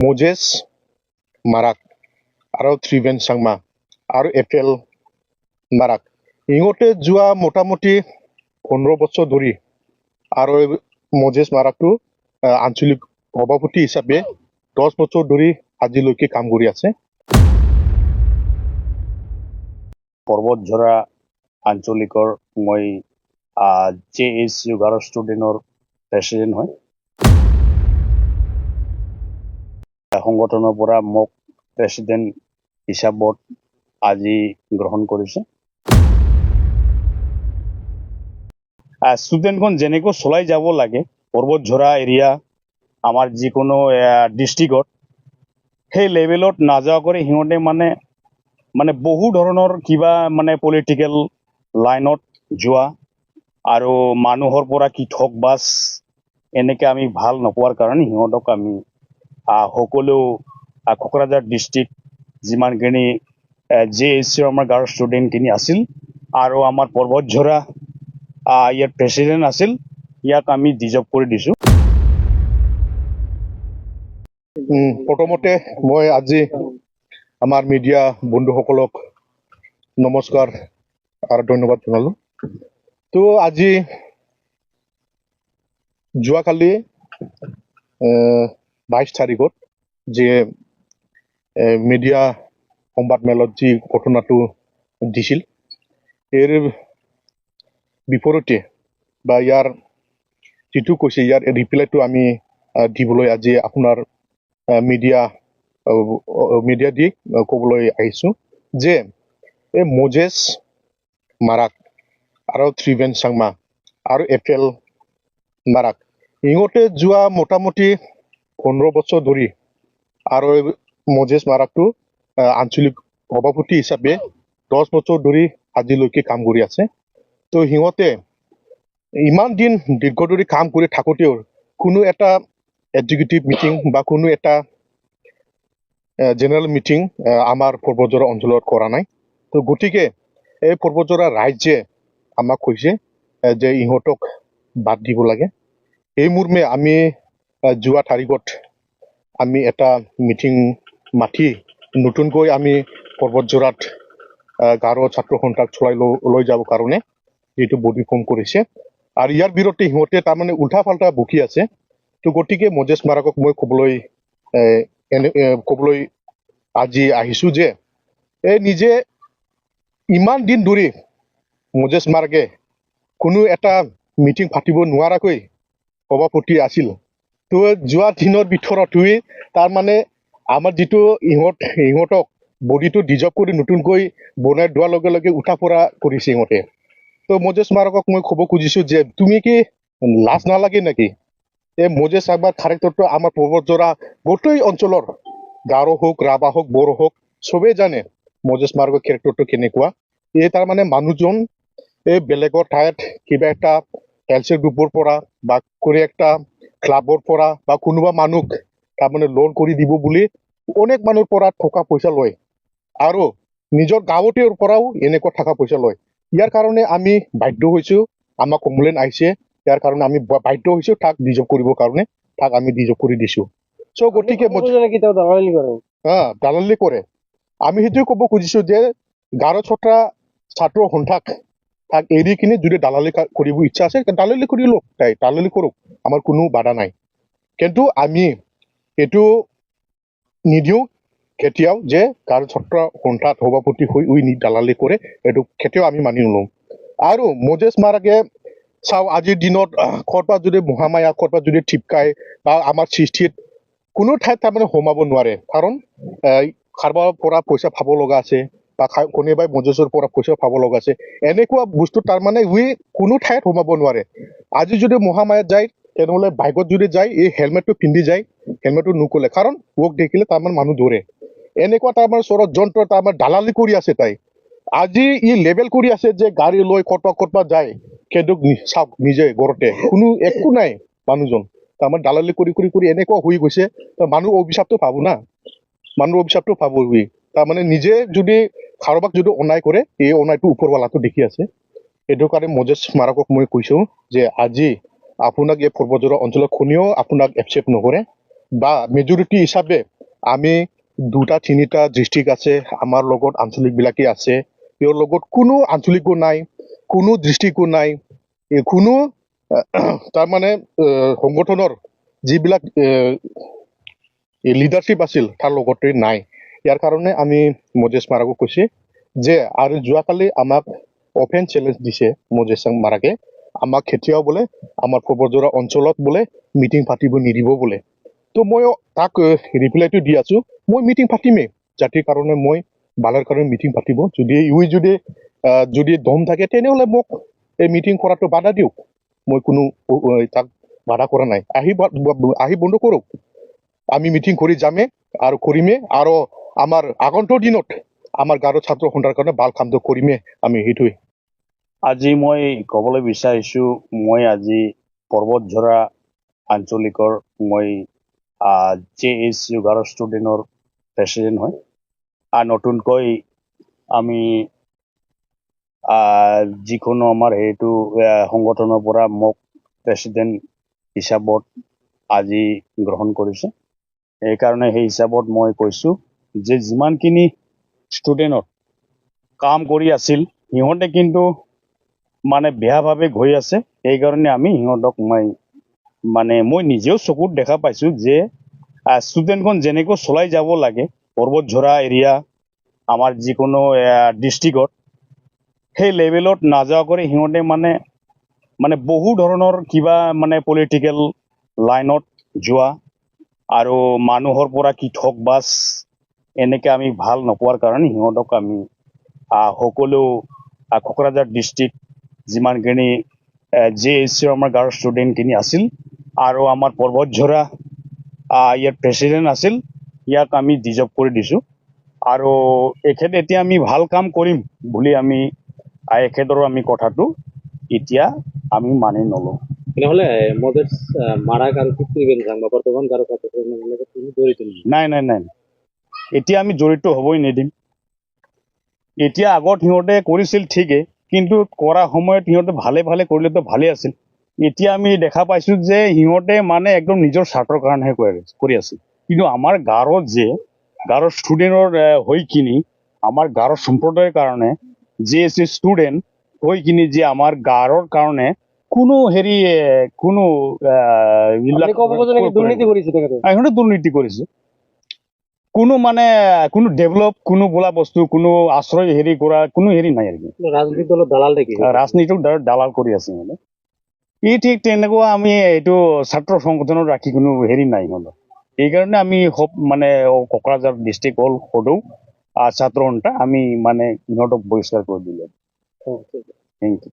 Moises Marak আৰু ত্ৰিবেণ চাংমা আৰু Apple Marak ইহঁতে যোৱা মোটামুটি 15 বছৰ ধৰি আৰু মোজেছ মাৰাকটো আঞ্চলিক সভাপতি হিচাপে 10 বছৰ ধৰি আজিলৈকে কাম কৰি আছে। পৰ্বতঝৰা আঞ্চলিকৰ মই JSU গাৰো ষ্টুডেণ্টৰ প্ৰেচিডেণ্ট হয়। সংগঠনৰ পৰা মোক প্ৰেচিডেণ্ট হিচাপত আজি গ্ৰহণ কৰিছে। ষ্টুডেণ্টখন যেনেকৈ চলাই যাব লাগে পৰ্বতঝৰা এৰিয়া আমাৰ যিকোনো ডিষ্ট্ৰিক্টত সেই লেভেলত নাযোৱা কৰি সিহঁতে মানে বহু ধৰণৰ কিবা পলিটিকেল লাইনত যোৱা আৰু মানুহৰ পৰা কি ঠক বাজ এনেকে আমি ভাল নোপোৱাৰ কাৰণে সিহঁতক আমি সকলো কোকৰাঝাৰ ডিষ্ট্ৰিক্ট যিমানখিনি JSU আমাৰ গাঁৱৰ ষ্টুডেণ্টখিনি আছিল আৰু আমাৰ পৰ্বতঝৰা ইয়াৰ প্ৰেচিডেণ্ট আছিল, ইয়াক আমি ডিজৰ্ভ কৰি দিছোঁ। প্ৰথমতে মই আজি আমাৰ মিডিয়া বন্ধুসকলক নমস্কাৰ আৰু ধন্যবাদ জনালো। তো আজি যোৱাকালি 22 তাৰিখত যে মিডিয়া সংবাদ মেলত যি ঘটনাটো দিছিল এৰ বিপৰীতে বা ইয়াৰ যিটো কৈছে ইয়াৰ ৰিপ্লাইটো আমি দিবলৈ আজি আপোনাৰ মিডিয়া দি ক'বলৈ আহিছো যে এই মোজেছ মাৰাক আৰু ত্ৰিবেণ চাংমা আৰু এপেল মাৰাক ইহঁতে যোৱা মোটামুটি 15 বছৰ ধৰি আৰু মোজেছ মাৰাকটো আঞ্চলিক সভাপতি হিচাপে 10 বছৰ ধৰি আজিলৈকে কাম কৰি আছে। তো সিহঁতে ইমান দিন দীৰ্ঘ ধৰি কাম কৰি থাকোঁতেও কোনো এটা এক্সিকিউটিভ মিটিং বা কোনো এটা জেনেৰেল মিটিং আমাৰ পৰ্বতঝৰা অঞ্চলত কৰা নাই। তো গতিকে এই পৰ্বতঝৰা ৰাইজে আমাক কৈছে যে ইহঁতক বাদ দিব লাগে। এই মৰ্মে আমি যোৱা তাৰিখত আমি এটা মিটিং মাতি নতুনকৈ আমি পৰ্বতঝৰাত গাৰো ছাত্ৰ সন্থাক চলাই লৈ যাব কাৰণে যিটো বডি ফৰ্ম কৰিছে আৰু ইয়াৰ বিৰুদ্ধে সিহঁতে তাৰমানে উল্টা ফাল্টা বকি আছে। তো গতিকে মোজেছ মাৰাকক মই ক'বলৈ আজি আহিছো যে নিজে ইমান দিন ধৰি মোজেছ মাৰাকে কোনো এটা মিটিং পাতিব নোৱাৰাকৈ সভাপতি আছিল। তো যোৱা দিনৰ ভিতৰত তাৰমানে আমাৰ যিটো ইহঁতক বডিটো ডিজৰ্ভ কৰি নতুনকৈ বনাই দিয়াৰ লগে লগে উঠা পৰা কৰিছে ইহঁতে। তো মোজেছ মাৰাকক মই ক'ব খুজিছো যে তুমি কি লাজ নালাগে নেকি? এই মোজেছ মাৰাকৰ কেৰেক্টাৰটো আমাৰ পৰ্বতঝৰা গোটেই অঞ্চলৰ গাৰো হোক ৰাভা হোক বড়ো হোক চবেই জানে মোজেছ মাৰাকৰ কেৰেক্টাৰটো কেনেকুৱা। এই তাৰমানে মানুহজন এই বেলেগৰ ঠাইত কিবা এটা হেল্থ গ্ৰুপৰ পৰা বা কোনো একটা ক্লাবৰ পৰা বা কোনোবা মানুহক তাৰমানে লোন কৰি দিব বুলি অনেক মানুহৰ পৰা টকা পইচা লয় আৰু নিজৰ গাঁৱতে পৰাও এনেকুৱা টকা পইচা লয়। ইয়াৰ কাৰণে আমি বাধ্য হৈছো, আমাক কমপ্লেইন আহিছে, ইয়াৰ কাৰণে আমি বাধ্য হৈছো তাক ডিজৰ্ভ কৰিবৰ কাৰণে তাক আমি ডিজৰ্ভ কৰি দিছো। চ' গতিকে দালালি কৰে। আমি সেইটোৱে ক'ব খুজিছো যে গাৰো ছাত্ৰ সন্থাক তাক এৰি কিনে যদি দালালি কৰিব ইচ্ছা আছে দালালি কৰি লওক, দালালি কৰক, আমাৰ কোনো বাধা নাই। কিন্তু আমি এইটো নিদিওঁ কেতিয়াও যে গাৰো ছাত্ৰ সন্থাত সভাপতি হৈ দালালি কৰে, এইটো কেতিয়াও আমি মানি নলওঁ। আৰু মোজেছ মাৰাকে চাওঁ আজিৰ দিনত ক'ৰবাত যদি মহামায়া ক'ৰবাত যদি ঠিপকায় বা আমাৰ সৃষ্টিত কোনো ঠাইত তাৰমানে সোমাব নোৱাৰে, কাৰণ কাৰোবাৰ পৰা পইচা পাব লগা আছে বা কোনোবাই মোজেছৰ পৰা পইচা পাব লগা আছে, এনেকুৱা বস্তু তাৰমানে কোনো ঠাইত সোমাব নোৱাৰে। আজি যদি মহামায়াত যায় তেনেহ'লে বাইকত যদি যায় এই হেলমেটটো পিন্ধি যায়, হেলমেটটো নুখোলে, কাৰণ ৱক দেখিলে তাৰমানে মানুহ দৌৰে। এনেকুৱা তাৰমানে ষড়যন্ত্ৰ তাৰমানে দালালি কৰি আছে তাই। আজি লেবেল কৰি আছে যে গাড়ী লৈ ক'ৰবাত যায়, কিন্তু চাওক নিজে ঘৰতে কোনো একো নাই মানুহজন তাৰমানে দালালি কৰি এনেকুৱা হৈ গৈছে। মানুহ অভিশাপটো পাব না, মানুহ অভিশাপটো পাব। তাৰমানে নিজে যদি কাৰোবাক যদি অন্যায় কৰে এই অন্যায়টো ওপৰৱালাটো দেখি আছে। এইটো কাৰণে মোজেছ মাৰাকক মই কৈছো যে আজি আপোনাক এই পৰ্বতঝৰা অঞ্চলত কোনেও আপোনাক একচেপ্ট নকৰে বা মেজৰিটি হিচাপে আমি 2-3টা ডিষ্ট্ৰিক্ট আছে, আমাৰ লগত আঞ্চলিকবিলাকে আছে, তেওঁৰ লগত কোনো আঞ্চলিকো নাই, কোনো ডিষ্ট্ৰিক্টো নাই, কোনো তাৰমানে সংগঠনৰ যিবিলাক লিডাৰশ্বিপ আছিল তাৰ লগতে নাই। ইয়াৰ কাৰণে আমি মজেছ মাৰাকো কৈছে যে আৰু যোৱাকালি আমাক অপেন চেলেঞ্জ দিছে মজেছ মাৰাকে, আমাক কেতিয়াও বোলে আমাৰ পৰ্বতজোৰা অঞ্চলত বোলে মিটিং পাতিব নিদিব বোলে। তো মই তাক ৰিপ্লাইটো দি আছো, মই মিটিং পাতিমেই, জাতিৰ কাৰণে মই ভালৰ কাৰণে মিটিং পাতিব। যদি দম থাকে তেনেহ'লে মোক এই মিটিং কৰাটো বাধা দিয়ক, মই কোনো তাক বাধা কৰা নাই। আহি বন্ধ কৰক, আমি মিটিং কৰি যামে আৰু কৰিমে, আৰু আমাৰ আগন্তুক দিনত আমাৰ গাৰো ছাত্ৰ সন্থাৰ কাৰণে ভাল কামটো কৰিমে আমি, সেইটোৱে। আজি মই ক'বলৈ বিচাৰিছো, মই আজি পৰ্বতঝৰা আঞ্চলিকৰ মই JSU গাৰো ষ্টুডেণ্টৰ প্ৰেচিডেণ্ট হয়। নতুনকৈ আমি যিকোনো আমাৰ সেইটো সংগঠনৰ পৰা মোক প্ৰেচিডেণ্ট হিচাপত আজি গ্ৰহণ কৰিছে। সেইকাৰণে সেই হিচাপত মই কৈছো যে যিমানখিনি ষ্টুডেণ্টত কাম কৰি আছিল, সিহঁতে কিন্তু মানে বেয়াভাৱে গৈ আছে। সেইকাৰণে আমি সিহঁতক মই নিজেও চকুত দেখা পাইছো যে ষ্টুডেণ্টখন যেনেকৈ চলাই যাব লাগে পৰ্বতঝৰা এৰিয়া আমাৰ যিকোনো ডিষ্ট্ৰিক্টত, সেই লেভেলত নাযোৱা কৰি সিহঁতে মানে বহু ধৰণৰ কিবা পলিটিকেল লাইনত যোৱা আৰু মানুহৰ পৰা কি ঠগবাজ এনেকে আমি ভাল নপোৱাৰ কাৰণে সিহঁতক আমি সকলো কোকৰাঝাৰ ডিষ্ট্ৰিক্ট যিমানখিনি JSU আমাৰ গাঁৱৰ ষ্টুডেণ্টখিনি আছিল আৰু আমাৰ পৰ্বতঝৰা ইয়াৰ প্ৰেচিডেণ্ট আছিল, ইয়াক আমি ডিজৰ্ভ কৰি দিছো। আৰু এখেত এতিয়া আমি ভাল কাম কৰিম বুলি আমি এখেতৰ আমি কথাটো এতিয়া আমি মানি নলওঁ। তেনেহলে মজেছ মাৰাক আৰু কি কৰিবেন বা বৰ্তমান গাৰো ছাত্ৰ সন্থাৰ লগত কোনো জড়িত নেকি? নাই, এতিয়া আমি জড়িত হ'বই নিদিম। এতিয়া আগত সিহঁতে কৰিছিল ঠিকেই, কিন্তু কৰা সময়ত সিহঁতে ভালে কৰিলেতো ভালে আছিল। এতিয়া আমি দেখা পাইছো যে সিহঁতে একদম নিজৰ স্বাৰ্থৰ কাৰণেহে কৰি আছিল। কিন্তু আমাৰ গাঁৱত যে গাঁৱৰ ষ্টুডেণ্টৰ হৈ কিনি আমাৰ গাঁৱৰ সম্প্ৰদায়ৰ কাৰণে JSU ষ্টুডেণ্ট হৈ কিনি যে আমাৰ গাঁৱৰ কাৰণে কোনো কোনো আপুনি ক'ব যে নেকি দুৰ্নীতি কৰিছে তেখেতে? সিহঁতে দুৰ্নীতি কৰিছে। কোনো ডেভেলপ, কোনো বোলা বস্তু, কোনো আশ্ৰয় কৰা কোনো নাই আৰু কি। ৰাজনৈতিক দলৰ দালাল নেকি? ৰাজনীতিক দালাল কৰি আছে মানে। ঠিক তেনেকুৱা আমি এইটো ছাত্ৰ সংগঠনত ৰাখি কোনো নাই সিহঁতৰ। সেইকাৰণে আমি কোকৰাঝাৰ ডিষ্ট্ৰিক্ট হ'ল সদৌ ছাত্ৰ সন্থা আমি সিহঁতক বহিষ্কাৰ কৰি দিলো। Thank U.